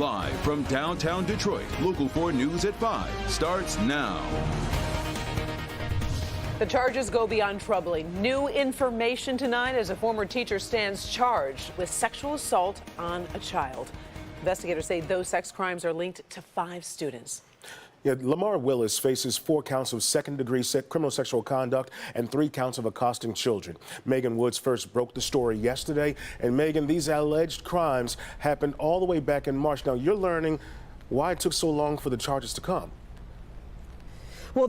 Live from downtown Detroit, Local 4 News at 5 starts now. The charges go beyond troubling. New information tonight as a former teacher stands charged with sexual assault on a child. Investigators say those sex crimes are linked to 5 students. Yeah, Lamar Willis faces 4 counts of second-degree criminal sexual conduct and 3 counts of accosting children. Megan Woods first broke the story yesterday. And Megan, these alleged crimes happened all the way back in March. Now, you're learning why it took so long for the charges to come. Well,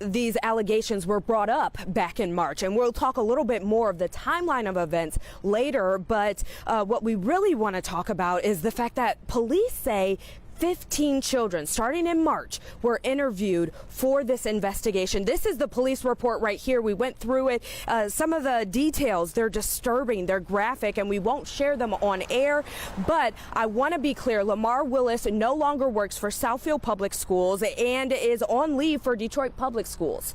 these allegations were brought up back in March, and we'll talk a little bit more of the timeline of events later. But what we really want to talk about is the fact that police say 15 children, starting in March, were interviewed for this investigation. This is the police report right here. We went through it. Some of the details, they're disturbing, they're graphic, and we won't share them on air. But I want to be clear, Lamar Willis no longer works for Southfield Public Schools and is on leave for Detroit Public Schools.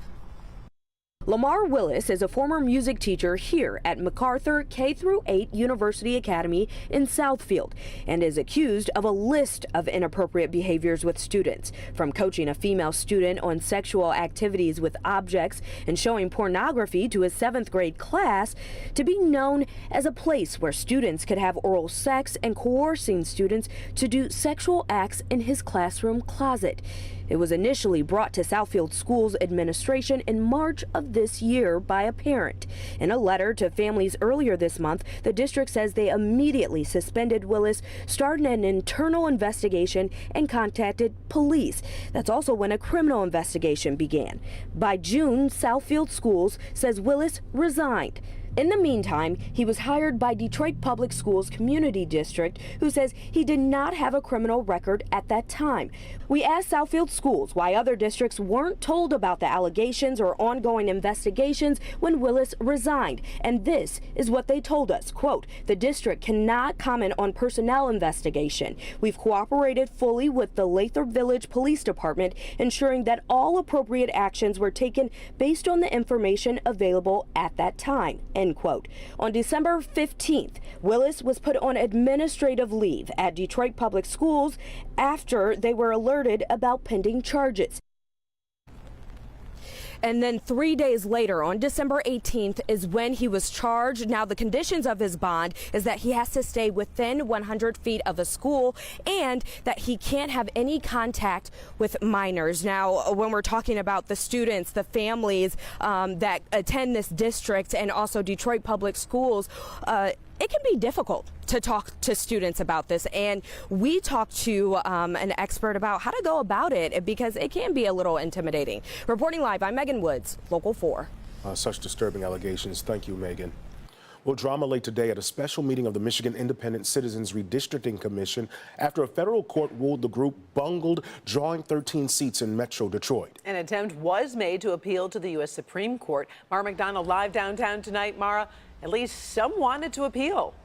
Lamar Willis is a former music teacher here at MacArthur K-8 University Academy in Southfield and is accused of a list of inappropriate behaviors with students, from coaching a female student on sexual activities with objects and showing pornography to his 7th grade class, to being known as a place where students could have oral sex and coercing students to do sexual acts in his classroom closet. It was initially brought to Southfield Schools administration in March of this year by a parent. In a letter to families earlier this month, the district says they immediately suspended Willis, started an internal investigation, and contacted police. That's also when a criminal investigation began. By June, Southfield Schools says Willis resigned. In the meantime, he was hired by Detroit Public Schools Community District, who says he did not have a criminal record at that time. We asked Southfield Schools why other districts weren't told about the allegations or ongoing investigations when Willis resigned, and this is what they told us. Quote, "The district cannot comment on personnel investigation. We've cooperated fully with the Lathrop Village Police Department, ensuring that all appropriate actions were taken based on the information available at that time." End quote. On December 15th, Willis was put on administrative leave at Detroit Public Schools after they were alerted about pending charges. And then 3 days later, on December 18th, is when he was charged. Now, the conditions of his bond is that he has to stay within 100 feet of a school and that he can't have any contact with minors. Now, when we're talking about the students, the families that attend this district and also Detroit Public Schools, it can be difficult to talk to students about this, and we talked to an expert about how to go about it because it can be a little intimidating. Reporting live, I'm Megan Woods, Local 4. Such disturbing allegations. Thank you, Megan. Well, drama late today at a special meeting of the Michigan Independent Citizens Redistricting Commission after a federal court ruled the group bungled drawing 13 seats in Metro Detroit. An attempt was made to appeal to the U.S. Supreme Court. Mara McDonald live downtown tonight. Mara, at least some wanted to appeal.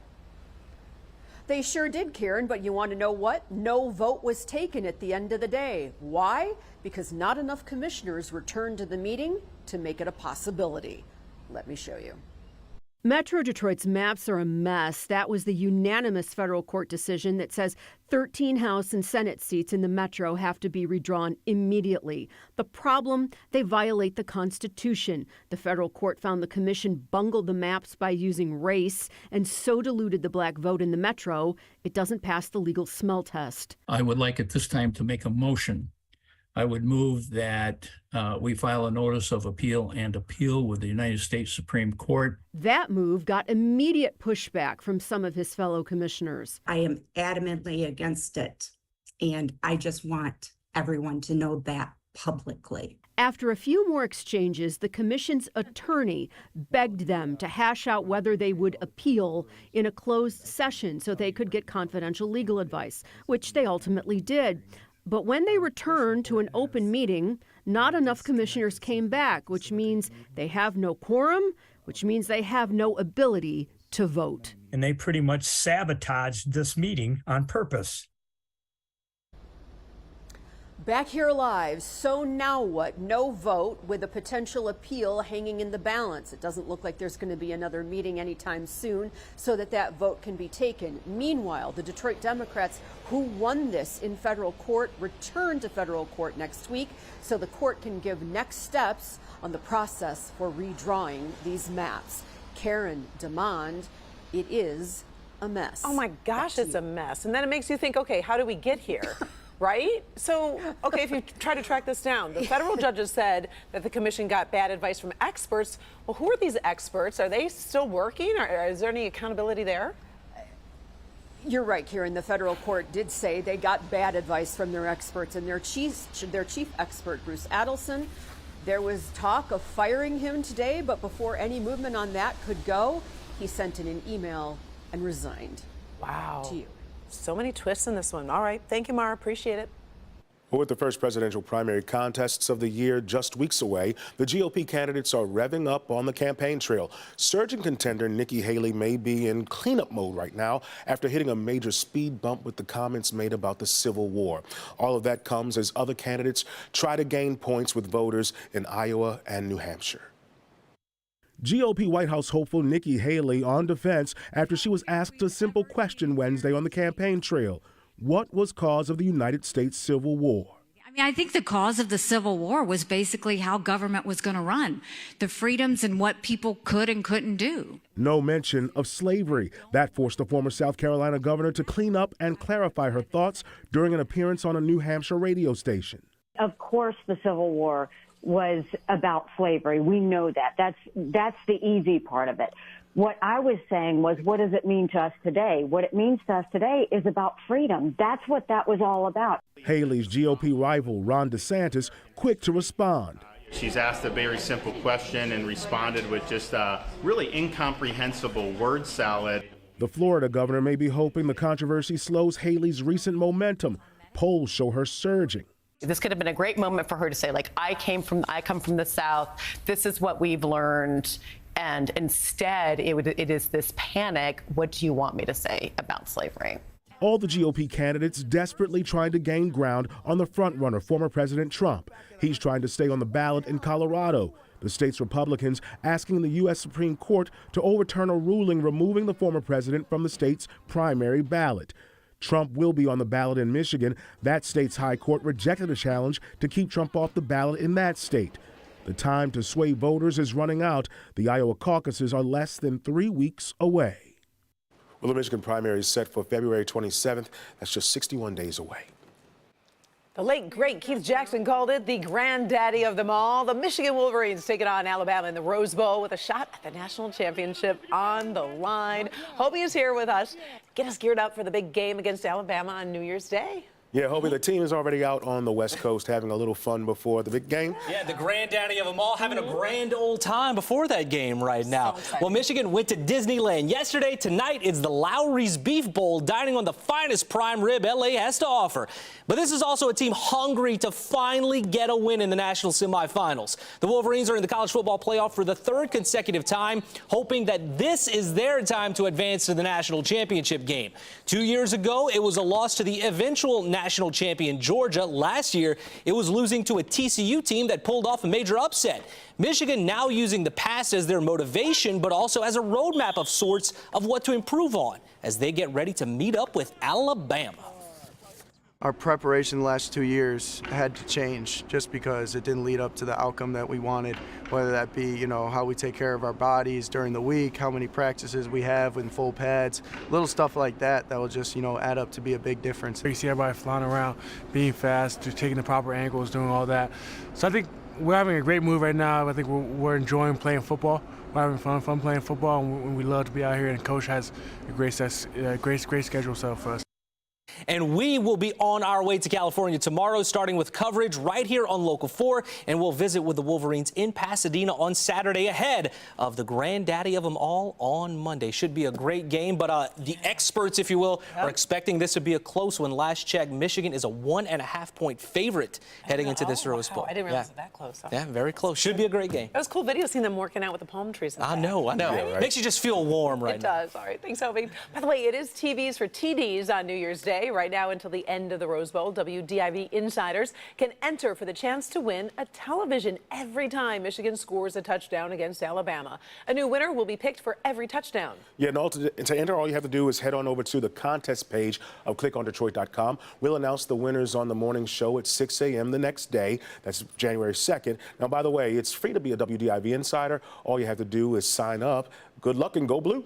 They sure did, Karen, but you want to know what? No vote was taken at the end of the day. Why? Because not enough commissioners returned to the meeting to make it a possibility. Let me show you. Metro Detroit's maps are a mess. That was the unanimous federal court decision that says 13 House and Senate seats in the Metro have to be redrawn immediately. The problem, they violate the Constitution. The federal court found the commission bungled the maps by using race and so diluted the black vote in the Metro, it doesn't pass the legal smell test. I would like at this time to make a motion. I would move that we file a notice of appeal and appeal with the United States Supreme Court. That move got immediate pushback from some of his fellow commissioners. I am adamantly against it, and I just want everyone to know that publicly. After a few more exchanges, the commission's attorney begged them to hash out whether they would appeal in a closed session so they could get confidential legal advice, which they ultimately did. But when they returned to an open meeting, not enough commissioners came back, which means they have no quorum, which means they have no ability to vote. And they pretty much sabotaged this meeting on purpose. Back here live. So now what? No vote with a potential appeal hanging in the balance. It doesn't look like there's going to be another meeting anytime soon so that vote can be taken. Meanwhile, the Detroit Democrats, who won this in federal court, return to federal court next week so the court can give next steps on the process for redrawing these maps. Karen DeMond, it is a mess. Oh my gosh, it's a mess. And then it makes you think, okay, how do we get here? Right? So, okay, if you try to track this down, the federal judges said that the commission got bad advice from experts. Well, who are these experts? Are they still working? Or is there any accountability there? You're right, Karen. The federal court did say they got bad advice from their experts, and their chief expert, Bruce Adelson, there was talk of firing him today, but before any movement on that could go, he sent in an email and resigned. Wow. To you. So many twists in this one. All right. Thank you, Mara. Appreciate it. With the first presidential primary contests of the year just weeks away, the GOP candidates are revving up on the campaign trail. Surging contender Nikki Haley may be in cleanup mode right now after hitting a major speed bump with the comments made about the Civil War. All of that comes as other candidates try to gain points with voters in Iowa and New Hampshire. GOP White House hopeful Nikki Haley on defense after she was asked a simple question Wednesday on the campaign trail. What was cause of the United States Civil War? I mean, I think the cause of the Civil War was basically how government was going to run, the freedoms and what people could and couldn't do. No mention of slavery. That forced the former South Carolina governor to clean up and clarify her thoughts during an appearance on a New Hampshire radio station. Of course, the Civil War was about slavery. We know that. That's the easy part of it. What I was saying was, what does it mean to us today? What it means to us today is about freedom. That's what that was all about. Haley's GOP rival, Ron DeSantis, quick to respond. She's asked a very simple question and responded with just a really incomprehensible word salad. The Florida governor may be hoping the controversy slows Haley's recent momentum. Polls show her surging. This could have been a great moment for her to say, like, I come from the South. This is what we've learned. And instead, it is this panic. What do you want me to say about slavery? All the GOP candidates desperately trying to gain ground on the frontrunner, former President Trump. He's trying to stay on the ballot in Colorado. The state's Republicans asking the U.S. Supreme Court to overturn a ruling removing the former president from the state's primary ballot. Trump will be on the ballot in Michigan. That state's high court rejected a challenge to keep Trump off the ballot in that state. The time to sway voters is running out. The Iowa caucuses are less than 3 weeks away. Well, the Michigan primary is set for February 27th. That's just 61 days away. The late, great Keith Jackson called it the granddaddy of them all. The Michigan Wolverines taking on Alabama in the Rose Bowl with a shot at the national championship on the line. Hobie is here with us. Get us geared up for the big game against Alabama on New Year's Day. Yeah, Hobie, the team is already out on the West Coast having a little fun before the big game. Yeah, the granddaddy of them all having a grand old time before that game right now. Well, Michigan went to Disneyland yesterday. Tonight, it's the Lowry's Beef Bowl, dining on the finest prime rib LA has to offer. But this is also a team hungry to finally get a win in the national semifinals. The Wolverines are in the college football playoff for the third consecutive time, hoping that this is their time to advance to the national championship game. 2 years ago, it was a loss to the eventual national champion Georgia. Last year, it was losing to a TCU team that pulled off a major upset. Michigan now using the past as their motivation, but also as a roadmap of sorts of what to improve on as they get ready to meet up with Alabama. Our preparation the last 2 years had to change just because it didn't lead up to the outcome that we wanted, whether that be, how we take care of our bodies during the week, how many practices we have in full pads, little stuff like that will just, add up to be a big difference. You see everybody flying around, being fast, just taking the proper angles, doing all that. So I think we're having a great move right now. I think we're enjoying playing football. We're having fun playing football, and we love to be out here, and Coach has a great schedule set up for us. And we will be on our way to California tomorrow, starting with coverage right here on Local 4. And we'll visit with the Wolverines in Pasadena on Saturday ahead of the granddaddy of them all on Monday. Should be a great game, but the experts, if you will, are expecting this to be a close one. Last check, Michigan is a 1.5-point favorite heading into this Rose Bowl. I didn't realize it was that close. Yeah, very close. Should be a great game. It was a cool video seeing them working out with the palm trees. I know. Right? Makes you just feel warm right now. It does. All right. Thanks, Hobie. By the way, it is TVs for TDs on New Year's Day, right? right now until the end of the Rose Bowl. WDIV insiders can enter for the chance to win a television every time Michigan scores a touchdown against Alabama. A new winner will be picked for every touchdown. Yeah, and to enter, all you have to do is head on over to the contest page of clickondetroit.com. We'll announce the winners on the morning show at 6 a.m. the next day. That's January 2nd. Now, by the way, it's free to be a WDIV insider. All you have to do is sign up. Good luck and go blue.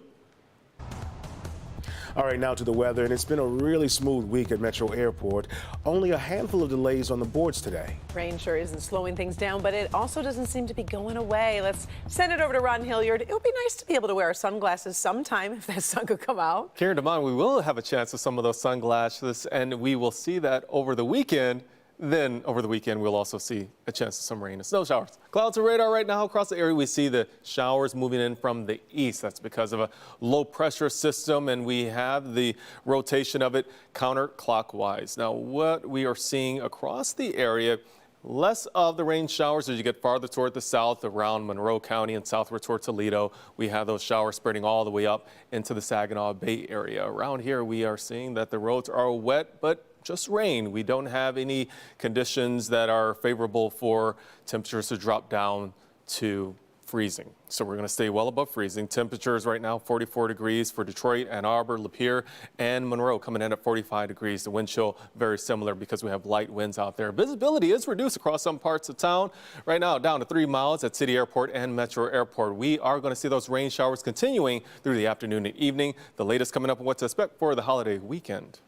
All right, now to the weather, and it's been a really smooth week at Metro Airport. Only a handful of delays on the boards today. Rain sure isn't slowing things down, but it also doesn't seem to be going away. Let's send it over to Ron Hilliard. It would be nice to be able to wear our sunglasses sometime if that sun could come out. Karen DeMond, we will have a chance of some of those sunglasses, and we will see that over the weekend. Then over the weekend, we'll also see a chance of some rain and snow showers. Clouds and radar right now across the area. We see the showers moving in from the east. That's because of a low pressure system, and we have the rotation of it counterclockwise. Now, what we are seeing across the area, less of the rain showers as you get farther toward the south around Monroe County and southward toward Toledo. We have those showers spreading all the way up into the Saginaw Bay area. Around here, we are seeing that the roads are wet, but just rain. We don't have any conditions that are favorable for temperatures to drop down to freezing. So we're going to stay well above freezing. Temperatures right now 44 degrees for Detroit, Ann Arbor, Lapeer, and Monroe coming in at 45 degrees. The wind chill very similar because we have light winds out there. Visibility is reduced across some parts of town. Right now down to 3 miles at City Airport and Metro Airport. We are going to see those rain showers continuing through the afternoon and evening. The latest coming up on what to expect for the holiday weekend.